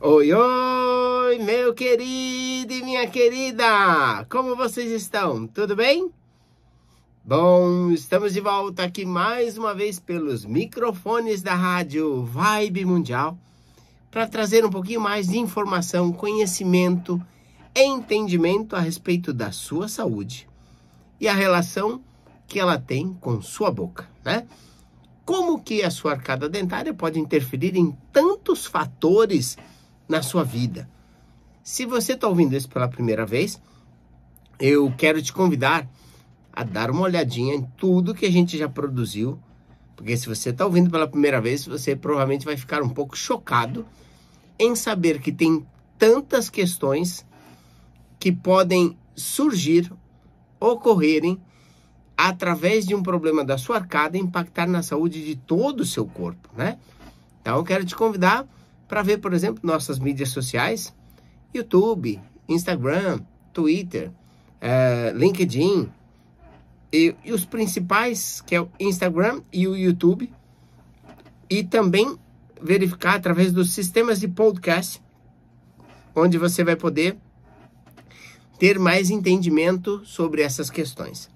Oi, oi, meu querido e minha querida! Como vocês estão? Tudo bem? Bom, estamos de volta aqui mais uma vez pelos microfones da rádio Vibe Mundial para trazer um pouquinho mais de informação, conhecimento, entendimento a respeito da sua saúde e a relação que ela tem com sua boca, né? Como que a sua arcada dentária pode interferir em tantos fatores na sua vida. Se você está ouvindo isso pela primeira vez, eu quero te convidar a dar uma olhadinha em tudo que a gente já produziu, porque se você está ouvindo pela primeira vez, você provavelmente vai ficar um pouco chocado em saber que tem tantas questões que podem surgir, ocorrerem, através de um problema da sua arcada, impactar na saúde de todo o seu corpo, né? Então eu quero te convidar para ver, por exemplo, nossas mídias sociais, YouTube, Instagram, Twitter, LinkedIn, e os principais, que é o Instagram e o YouTube, e também verificar através dos sistemas de podcast, onde você vai poder ter mais entendimento sobre essas questões.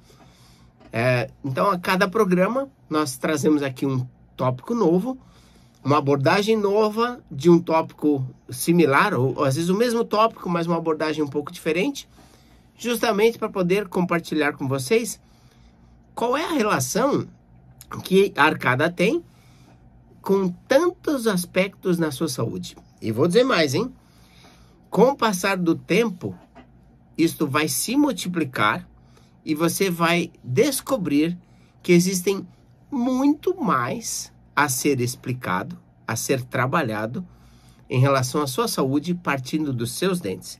Então, a cada programa, nós trazemos aqui um tópico novo, uma abordagem nova de um tópico similar, ou às vezes o mesmo tópico, mas uma abordagem um pouco diferente, justamente para poder compartilhar com vocês qual é a relação que a arcada tem com tantos aspectos na sua saúde. E vou dizer mais, hein? Com o passar do tempo, isto vai se multiplicar e você vai descobrir que existem muito mais a ser explicado, a ser trabalhado em relação à sua saúde partindo dos seus dentes.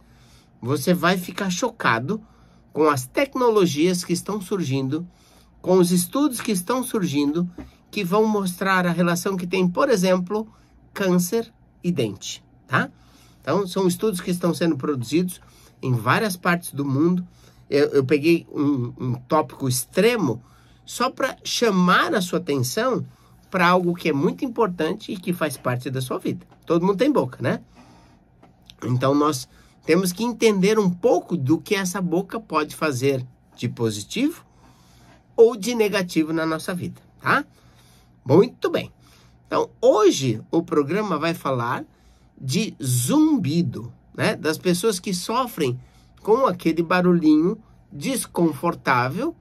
Você vai ficar chocado com as tecnologias que estão surgindo, com os estudos que estão surgindo, que vão mostrar a relação que tem, por exemplo, câncer e dente, tá? Então, são estudos que estão sendo produzidos em várias partes do mundo. Eu peguei um tópico extremo só para chamar a sua atenção para algo que é muito importante e que faz parte da sua vida. Todo mundo tem boca, né? Então, nós temos que entender um pouco do que essa boca pode fazer de positivo ou de negativo na nossa vida, tá? Muito bem. Então, hoje o programa vai falar de zumbido, né? Das pessoas que sofrem com aquele barulhinho desconfortável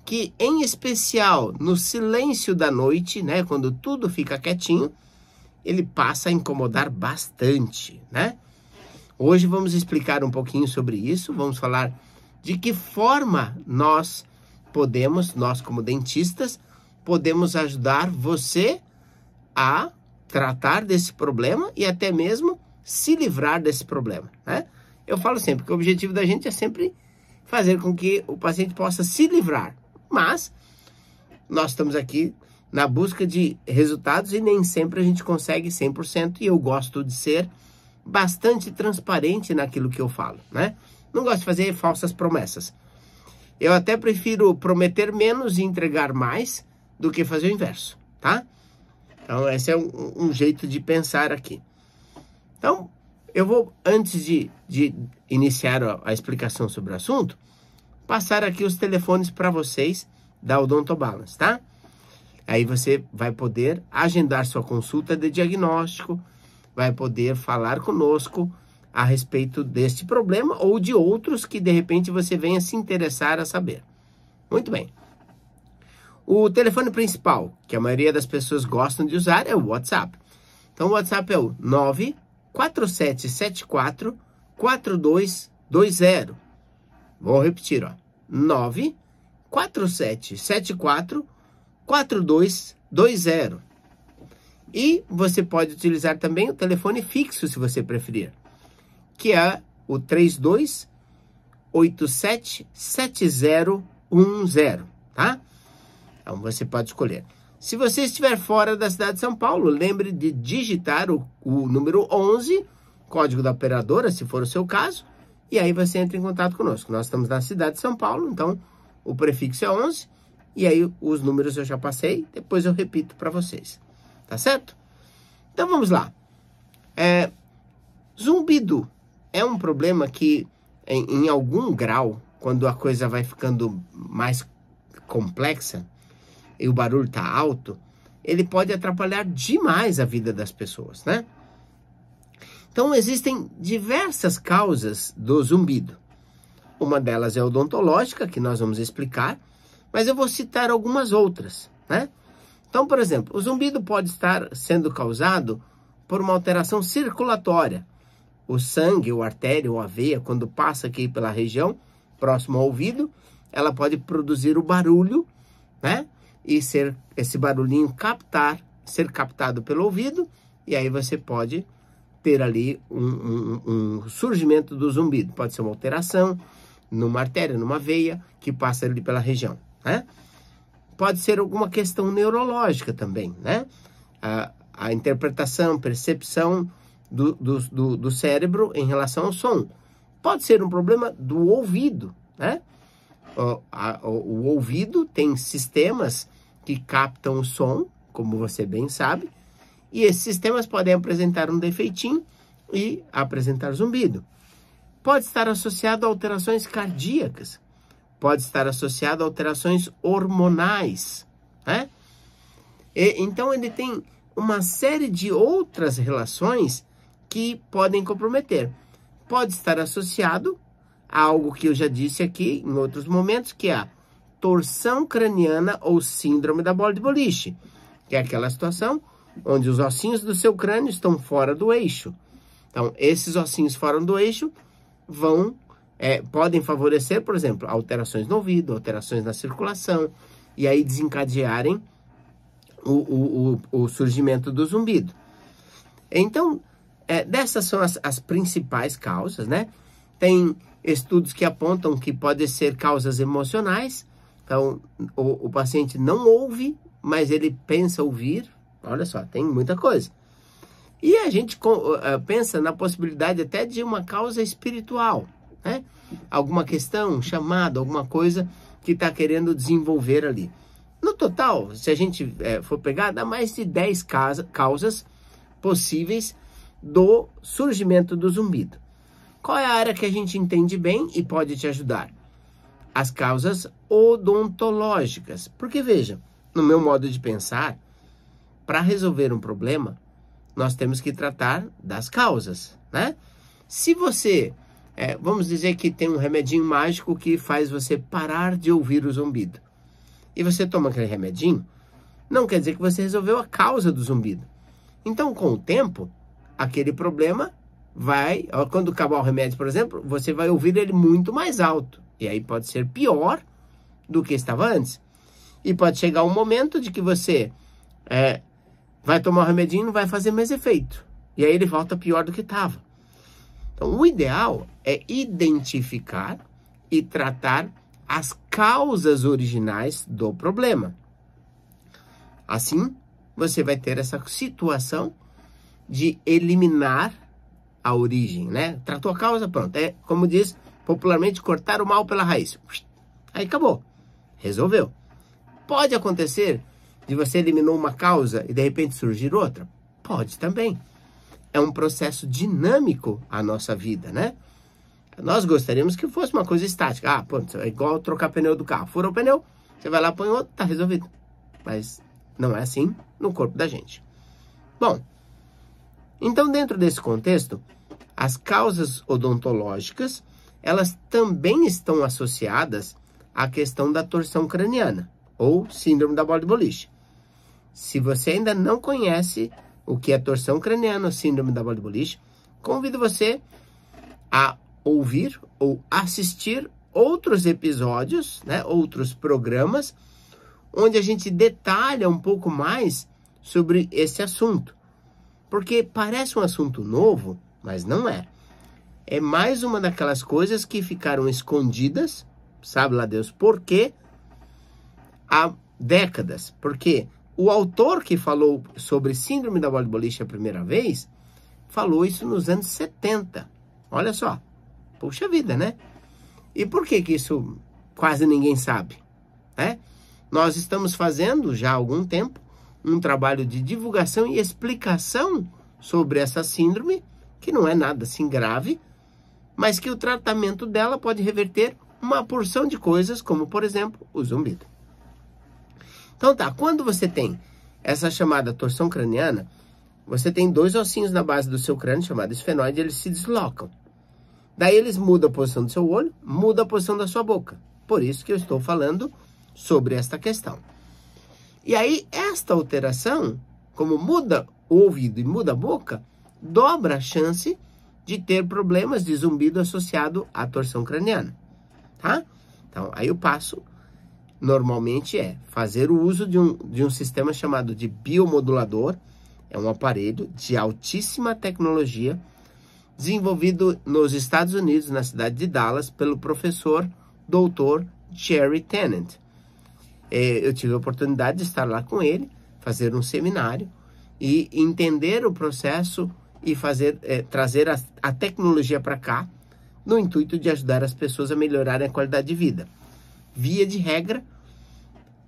que, em especial, no silêncio da noite, né, quando tudo fica quietinho, ele passa a incomodar bastante, né? Hoje vamos explicar um pouquinho sobre isso, vamos falar de que forma nós como dentistas, podemos ajudar você a tratar desse problema e até mesmo se livrar desse problema, né? Eu falo sempre que o objetivo da gente é sempre fazer com que o paciente possa se livrar, mas nós estamos aqui na busca de resultados e nem sempre a gente consegue 100%, e eu gosto de ser bastante transparente naquilo que eu falo, né? Não gosto de fazer falsas promessas. Eu até prefiro prometer menos e entregar mais do que fazer o inverso, tá? Então, esse é um jeito de pensar aqui. Então, eu vou, antes de iniciar a explicação sobre o assunto, passar aqui os telefones para vocês da Odontobalance, tá? Aí você vai poder agendar sua consulta de diagnóstico, vai poder falar conosco a respeito deste problema ou de outros que de repente você venha se interessar a saber. Muito bem. O telefone principal, que a maioria das pessoas gostam de usar, é o WhatsApp. Então o WhatsApp é o 94774-4220. Vou repetir, ó. 94774-4220. E você pode utilizar também o telefone fixo, se você preferir, que é o 3287-7010, tá? Então você pode escolher. Se você estiver fora da cidade de São Paulo, lembre de digitar o número 11, código da operadora, se for o seu caso, e aí você entra em contato conosco. Nós estamos na cidade de São Paulo, então o prefixo é 11, e aí os números eu já passei, depois eu repito para vocês. Tá certo? Então vamos lá. Zumbido é um problema que, em algum grau, quando a coisa vai ficando mais complexa e o barulho está alto, ele pode atrapalhar demais a vida das pessoas, né? Então, existem diversas causas do zumbido. Uma delas é odontológica, que nós vamos explicar, mas eu vou citar algumas outras, né? Então, por exemplo, o zumbido pode estar sendo causado por uma alteração circulatória. O sangue, ou artéria, ou a veia, quando passa aqui pela região, próximo ao ouvido, ela pode produzir o barulho, né? E esse barulhinho ser captado pelo ouvido, e aí você pode ter ali um surgimento do zumbido. Pode ser uma alteração numa artéria, numa veia, que passa ali pela região, né? Pode ser alguma questão neurológica também, né? A interpretação, percepção do cérebro em relação ao som. Pode ser um problema do ouvido, né? O ouvido tem sistemas que captam o som, como você bem sabe, e esses sistemas podem apresentar um defeitinho e apresentar zumbido. Pode estar associado a alterações cardíacas, pode estar associado a alterações hormonais, né? Então ele tem uma série de outras relações que podem comprometer. Pode estar associado a algo que eu já disse aqui em outros momentos, que é a torção craniana ou síndrome da bola de boliche, que é aquela situação onde os ossinhos do seu crânio estão fora do eixo. Então, esses ossinhos fora do eixo podem favorecer, por exemplo, alterações no ouvido, alterações na circulação, e aí desencadearem o surgimento do zumbido. Então, dessas são as principais causas, né? Tem estudos que apontam que podem ser causas emocionais. Então, o paciente não ouve, mas ele pensa ouvir. Olha só, tem muita coisa. E a gente pensa na possibilidade até de uma causa espiritual, né? Alguma questão, chamada, alguma coisa que está querendo desenvolver ali. No total, se a gente for pegar, dá mais de 10 causas possíveis do surgimento do zumbido. Qual é a área que a gente entende bem e pode te ajudar? As causas odontológicas. Porque, veja, no meu modo de pensar, para resolver um problema, nós temos que tratar das causas, né? Se você, vamos dizer que tem um remedinho mágico que faz você parar de ouvir o zumbido, e você toma aquele remedinho, não quer dizer que você resolveu a causa do zumbido. Então, com o tempo, aquele problema quando acabar o remédio, por exemplo, você vai ouvir ele muito mais alto. E aí pode ser pior do que estava antes. E pode chegar um momento de que você vai tomar o remedinho e não vai fazer mais efeito. E aí ele volta pior do que estava. Então, o ideal é identificar e tratar as causas originais do problema. Assim, você vai ter essa situação de eliminar a origem, né? Tratou a causa, pronto. É, como diz popularmente, cortar o mal pela raiz. Aí acabou. Resolveu. Pode acontecer de você eliminou uma causa e de repente surgir outra? Pode também. É um processo dinâmico a nossa vida, né? Nós gostaríamos que fosse uma coisa estática. Ah, pronto, é igual trocar pneu do carro. Furou o pneu, você vai lá, põe outro, tá resolvido. Mas não é assim no corpo da gente. Bom, então dentro desse contexto, as causas odontológicas, elas também estão associadas à questão da torção craniana, ou síndrome da bola de boliche. Se você ainda não conhece o que é torção craniana ou síndrome da bola de boliche, convido você a ouvir ou assistir outros episódios, né, outros programas, onde a gente detalha um pouco mais sobre esse assunto. Porque parece um assunto novo, mas não é. É mais uma daquelas coisas que ficaram escondidas, sabe lá Deus por quê, há décadas. Porque o autor que falou sobre síndrome da bola de boliche a primeira vez, falou isso nos anos 70. Olha só. Puxa vida, né? E por que isso quase ninguém sabe? Né? Nós estamos fazendo já há algum tempo um trabalho de divulgação e explicação sobre essa síndrome que não é nada assim grave, mas que o tratamento dela pode reverter uma porção de coisas, como, por exemplo, o zumbido. Então tá, quando você tem essa chamada torção craniana, você tem dois ossinhos na base do seu crânio, chamados esfenoide, eles se deslocam. Daí eles mudam a posição do seu olho, mudam a posição da sua boca. Por isso que eu estou falando sobre esta questão. E aí, esta alteração, como muda o ouvido e muda a boca, dobra a chance de ter problemas de zumbido associado à torção craniana, tá? Então, aí o passo, normalmente, é fazer o uso de um sistema chamado de biomodulador. É um aparelho de altíssima tecnologia, desenvolvido nos Estados Unidos, na cidade de Dallas, pelo professor Dr. Jerry Tennant. Eu tive a oportunidade de estar lá com ele, fazer um seminário e entender o processo e trazer a tecnologia para cá, no intuito de ajudar as pessoas a melhorarem a qualidade de vida. Via de regra,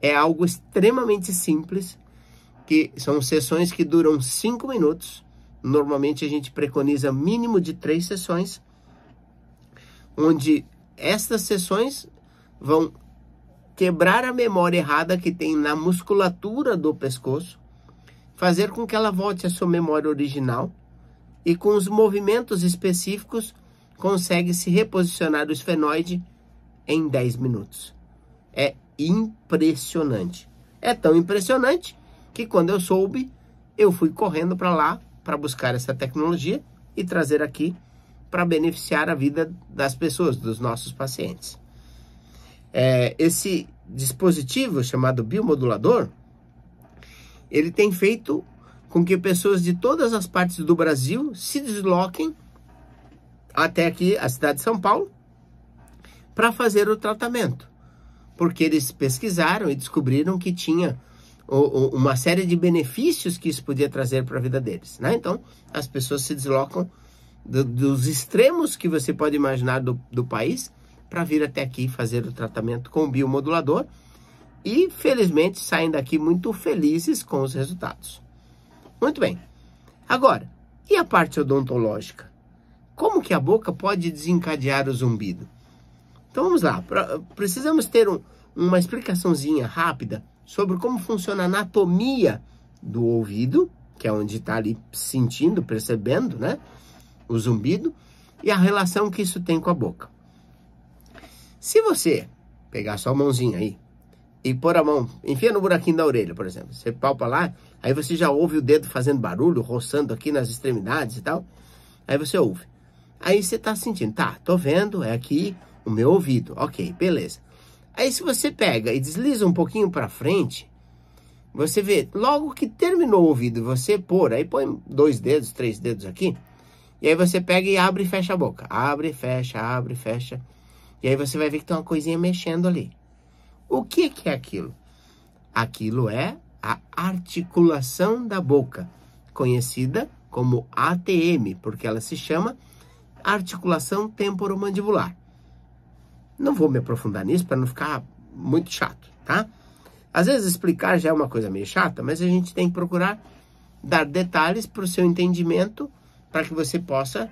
é algo extremamente simples, que são sessões que duram 5 minutos. Normalmente a gente preconiza mínimo de 3 sessões, onde estas sessões vão quebrar a memória errada que tem na musculatura do pescoço, fazer com que ela volte à sua memória original e com os movimentos específicos consegue se reposicionar o esfenoide em 10 minutos. É impressionante. É tão impressionante que quando eu soube, eu fui correndo para lá para buscar essa tecnologia e trazer aqui para beneficiar a vida das pessoas, dos nossos pacientes. Esse dispositivo chamado biomodulador, ele tem feito com que pessoas de todas as partes do Brasil se desloquem até aqui, a cidade de São Paulo, para fazer o tratamento. Porque eles pesquisaram e descobriram que tinha uma série de benefícios que isso podia trazer para a vida deles, né? Então, as pessoas se deslocam dos extremos que você pode imaginar do país para vir até aqui fazer o tratamento com o biomodulador e, felizmente, saem daqui muito felizes com os resultados. Muito bem. Agora, e a parte odontológica? Como que a boca pode desencadear o zumbido? Então, vamos lá. Precisamos ter uma explicaçãozinha rápida sobre como funciona a anatomia do ouvido, que é onde está ali sentindo, percebendo, né, o zumbido, e a relação que isso tem com a boca. Se você pegar sua mãozinha aí e pôr a mão, enfia no buraquinho da orelha, por exemplo, você palpa lá, aí você já ouve o dedo fazendo barulho, roçando aqui nas extremidades e tal, aí você ouve. Aí você tá sentindo, tá, tô vendo, é aqui o meu ouvido, ok, beleza. Aí se você pega e desliza um pouquinho para frente, você vê, logo que terminou o ouvido, você aí põe 2 dedos, 3 dedos aqui, e aí você pega e abre e fecha a boca. Abre, fecha. E aí você vai ver que tem uma coisinha mexendo ali. O que é aquilo? Aquilo é a articulação da boca, conhecida como ATM, porque ela se chama articulação temporomandibular. Não vou me aprofundar nisso para não ficar muito chato, tá? Às vezes explicar já é uma coisa meio chata, mas a gente tem que procurar dar detalhes para o seu entendimento, para que você possa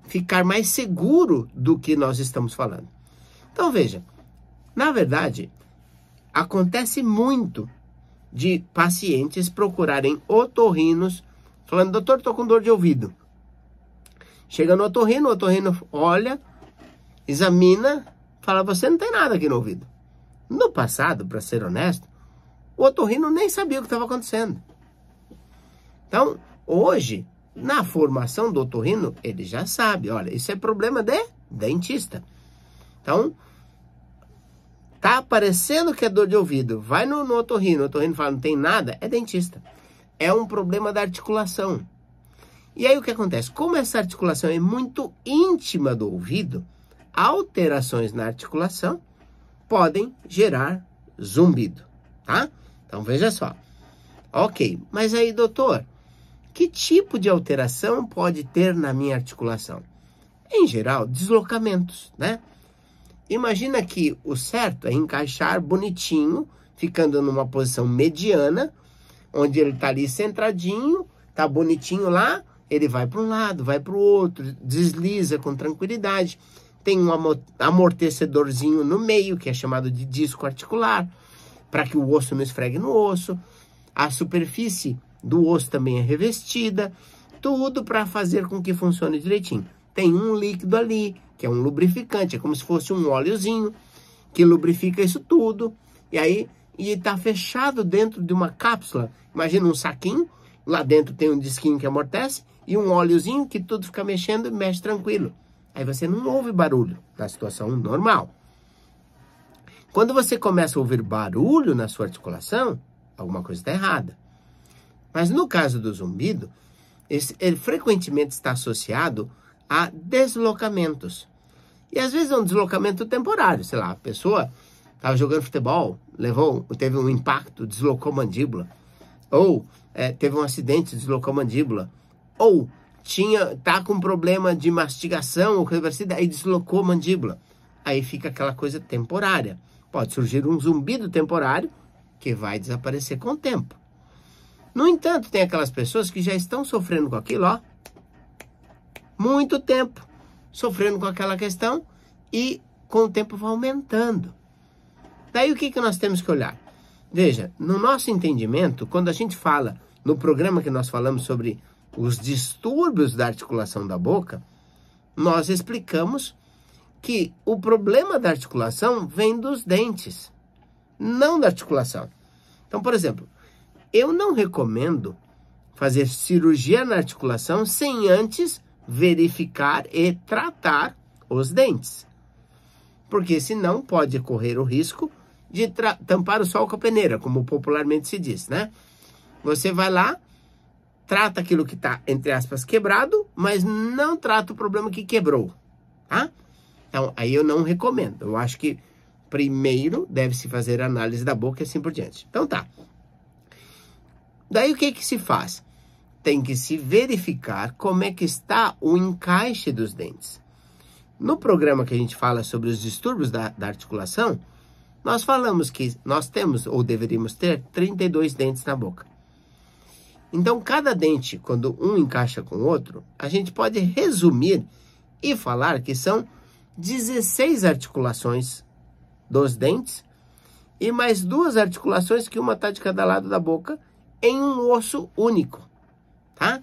ficar mais seguro do que nós estamos falando. Então veja, na verdade, acontece muito de pacientes procurarem otorrinos, falando, doutor, estou com dor de ouvido. Chega no otorrino, o otorrino olha, examina, fala, você não tem nada aqui no ouvido. No passado, para ser honesto, o otorrino nem sabia o que estava acontecendo. Então, hoje, na formação do otorrino, ele já sabe, olha, isso é problema de dentista. Então, tá aparecendo que é dor de ouvido, vai no otorrino, o otorrino fala, não tem nada, é dentista. É um problema da articulação. E aí o que acontece? Como essa articulação é muito íntima do ouvido, alterações na articulação podem gerar zumbido, tá? Então veja só. Ok, mas aí, doutor, que tipo de alteração pode ter na minha articulação? Em geral, deslocamentos, né? Imagina que o certo é encaixar bonitinho, ficando numa posição mediana, onde ele tá ali centradinho, tá bonitinho lá, ele vai para um lado, vai para o outro, desliza com tranquilidade. Tem um amortecedorzinho no meio, que é chamado de disco articular, para que o osso não esfregue no osso. A superfície do osso também é revestida, tudo para fazer com que funcione direitinho. Tem um líquido ali, que é um lubrificante, é como se fosse um óleozinho, que lubrifica isso tudo, e aí está fechado dentro de uma cápsula. Imagina um saquinho, lá dentro tem um disquinho que amortece, e um óleozinho que tudo fica mexendo e mexe tranquilo. Aí você não ouve barulho na situação normal. Quando você começa a ouvir barulho na sua articulação, alguma coisa está errada. Mas no caso do zumbido, ele frequentemente está associado a deslocamentos. E às vezes é um deslocamento temporário, sei lá, a pessoa estava jogando futebol, teve um impacto, deslocou a mandíbula. Ou teve um acidente, deslocou a mandíbula. Ou tá com problema de mastigação ou reversida, aí deslocou a mandíbula. Aí fica aquela coisa temporária. Pode surgir um zumbido temporário que vai desaparecer com o tempo. No entanto, tem aquelas pessoas que já estão sofrendo com aquilo, ó, muito tempo, sofrendo com aquela questão e com o tempo vai aumentando. Daí o que nós temos que olhar? Veja, no nosso entendimento, quando a gente fala, no programa que nós falamos sobre os distúrbios da articulação da boca, nós explicamos que o problema da articulação vem dos dentes, não da articulação. Então, por exemplo, eu não recomendo fazer cirurgia na articulação sem antes verificar e tratar os dentes. Porque senão pode correr o risco de tampar o sol com a peneira, como popularmente se diz, né? Você vai lá, trata aquilo que está, entre aspas, quebrado, mas não trata o problema que quebrou, tá? Então, aí eu não recomendo. Eu acho que primeiro deve-se fazer análise da boca e assim por diante. Então tá. Daí o que se faz? Tem que se verificar como é que está o encaixe dos dentes. No programa que a gente fala sobre os distúrbios da articulação, nós falamos que nós temos, ou deveríamos ter, 32 dentes na boca. Então, cada dente, quando um encaixa com o outro, a gente pode resumir e falar que são 16 articulações dos dentes e mais 2 articulações que uma está de cada lado da boca em um osso único, tá?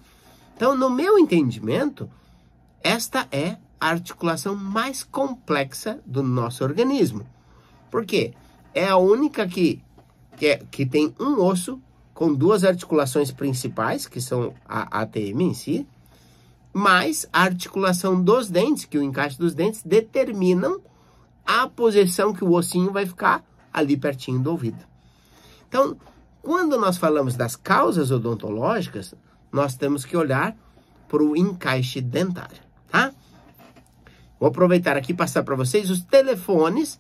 Então, no meu entendimento, esta é a articulação mais complexa do nosso organismo. Por quê? É a única que tem um osso com 2 articulações principais, que são a ATM em si, mais a articulação dos dentes, que o encaixe dos dentes determinam a posição que o ossinho vai ficar ali pertinho do ouvido. Então, quando nós falamos das causas odontológicas, nós temos que olhar para o encaixe dentário, tá? Vou aproveitar aqui e passar para vocês os telefones,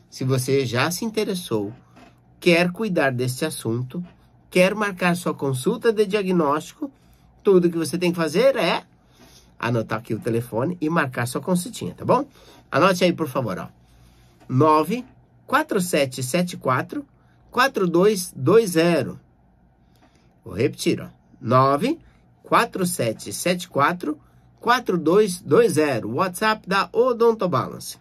se você já se interessou, quer cuidar desse assunto, quer marcar sua consulta de diagnóstico, tudo que você tem que fazer é anotar aqui o telefone e marcar sua consultinha, tá bom? Anote aí, por favor, ó. 94774 4220. Vou repetir, ó. 94774 4220. WhatsApp da Odontobalance.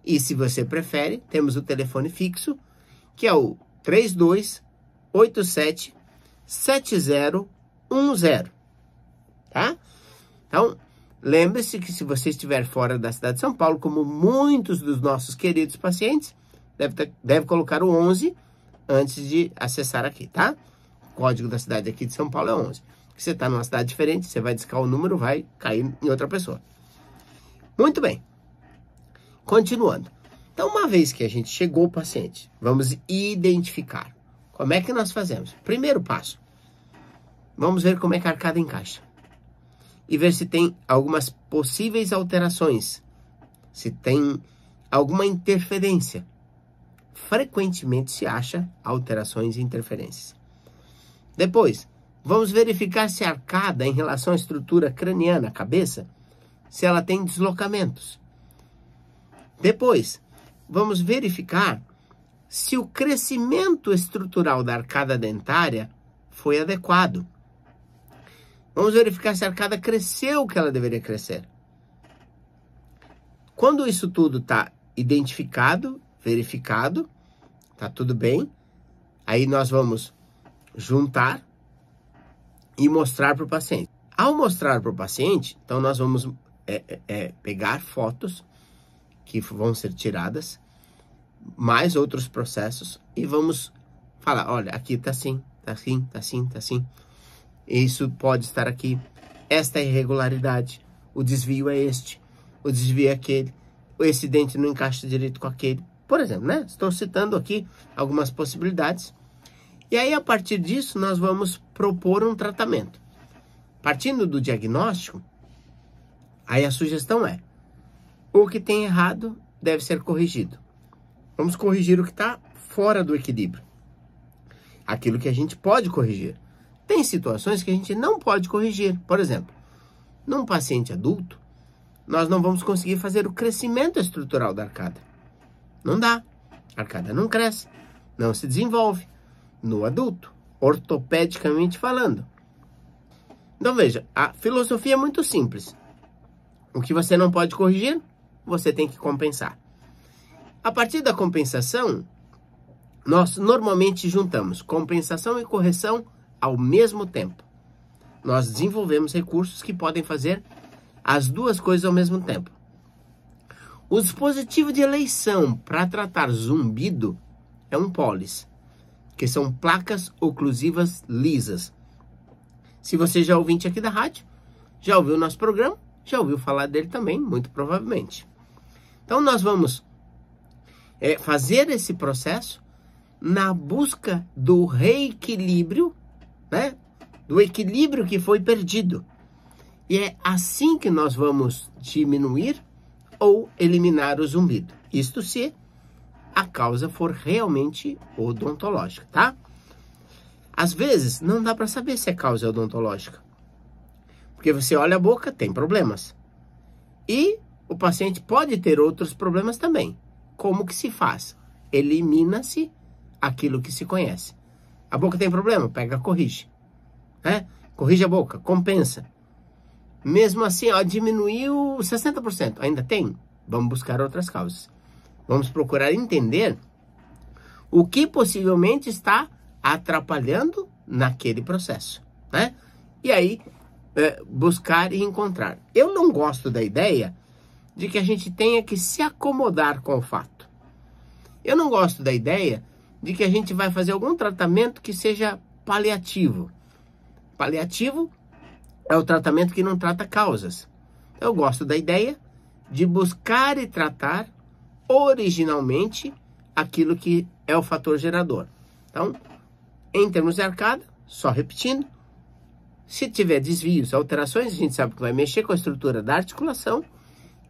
E se você prefere, temos o telefone fixo, que é o 3287 7010. Tá? Então, lembre-se que se você estiver fora da cidade de São Paulo, como muitos dos nossos queridos pacientes, deve colocar o 11 antes de acessar aqui, tá? O código da cidade aqui de São Paulo é 11. Se você está numa cidade diferente, você vai discar o número, vai cair em outra pessoa. Muito bem. Continuando. Então, uma vez que a gente chegou ao paciente, vamos identificar. Como é que nós fazemos? Primeiro passo. Vamos ver como é que a arcada encaixa. E ver se tem algumas possíveis alterações. Se tem alguma interferência. Frequentemente se acha alterações e interferências. Depois, vamos verificar se a arcada, em relação à estrutura craniana, a cabeça, se ela tem deslocamentos. Depois, vamos verificar se o crescimento estrutural da arcada dentária foi adequado. Vamos verificar se a arcada cresceu o que ela deveria crescer. Quando isso tudo está identificado, verificado, está tudo bem, aí nós vamos juntar e mostrar para o paciente. Ao mostrar para o paciente, então nós vamos pegar fotos que vão ser tiradas, mais outros processos, e vamos falar, olha, aqui está assim, está assim, está assim, está assim. Isso pode estar aqui, esta é a irregularidade, o desvio é este, o desvio é aquele, esse dente não encaixa direito com aquele. Por exemplo, né? Estou citando aqui algumas possibilidades. E aí, a partir disso, nós vamos propor um tratamento. Partindo do diagnóstico, aí a sugestão é, o que tem errado deve ser corrigido. Vamos corrigir o que está fora do equilíbrio. Aquilo que a gente pode corrigir. Tem situações que a gente não pode corrigir. Por exemplo, num paciente adulto, nós não vamos conseguir fazer o crescimento estrutural da arcada. Não dá. A arcada não cresce, não se desenvolve no adulto, ortopedicamente falando. Então veja, a filosofia é muito simples. O que você não pode corrigir, você tem que compensar. A partir da compensação, nós normalmente juntamos compensação e correção ao mesmo tempo. Nós desenvolvemos recursos que podem fazer as duas coisas ao mesmo tempo. O dispositivo de eleição para tratar zumbido é um pólis, que são placas oclusivas lisas. Se você já é ouvinte aqui da rádio, já ouviu o nosso programa, já ouviu falar dele também, muito provavelmente. Então nós vamos fazer esse processo na busca do reequilíbrio, né? Do equilíbrio que foi perdido. E é assim que nós vamos diminuir ou eliminar o zumbido. Isto se a causa for realmente odontológica, tá? Às vezes, não dá para saber se a causa é odontológica. Porque você olha a boca, tem problemas. E o paciente pode ter outros problemas também. Como que se faz? Elimina-se aquilo que se conhece. A boca tem problema? Pega, corrige. Corrige a boca, compensa. Mesmo assim, ó, diminuiu 60%. Ainda tem? Vamos buscar outras causas. Vamos procurar entender o que possivelmente está atrapalhando naquele processo, né? E aí, buscar e encontrar. Eu não gosto da ideia de que a gente tenha que se acomodar com o fato. Eu não gosto da ideia de que a gente vai fazer algum tratamento que seja paliativo. Paliativo é o tratamento que não trata causas. Eu gosto da ideia de buscar e tratar originalmente aquilo que é o fator gerador. Então, em termos de arcada, só repetindo, se tiver desvios, alterações, a gente sabe que vai mexer com a estrutura da articulação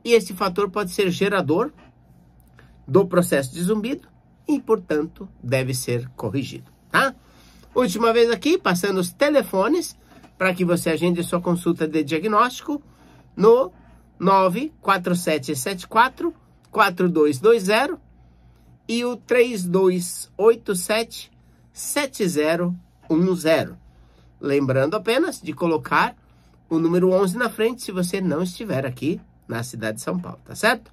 e esse fator pode ser gerador do processo de zumbido e, portanto, deve ser corrigido, tá? Última vez aqui, passando os telefones para que você agende sua consulta de diagnóstico no 94774-4220 e o 3287-7010. Lembrando apenas de colocar o número 11 na frente se você não estiver aqui na cidade de São Paulo, tá certo?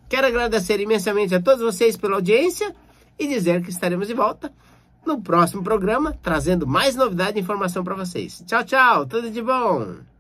Quero agradecer imensamente a todos vocês pela audiência e dizer que estaremos de volta no próximo programa, trazendo mais novidade e informação para vocês. Tchau, tchau, tudo de bom!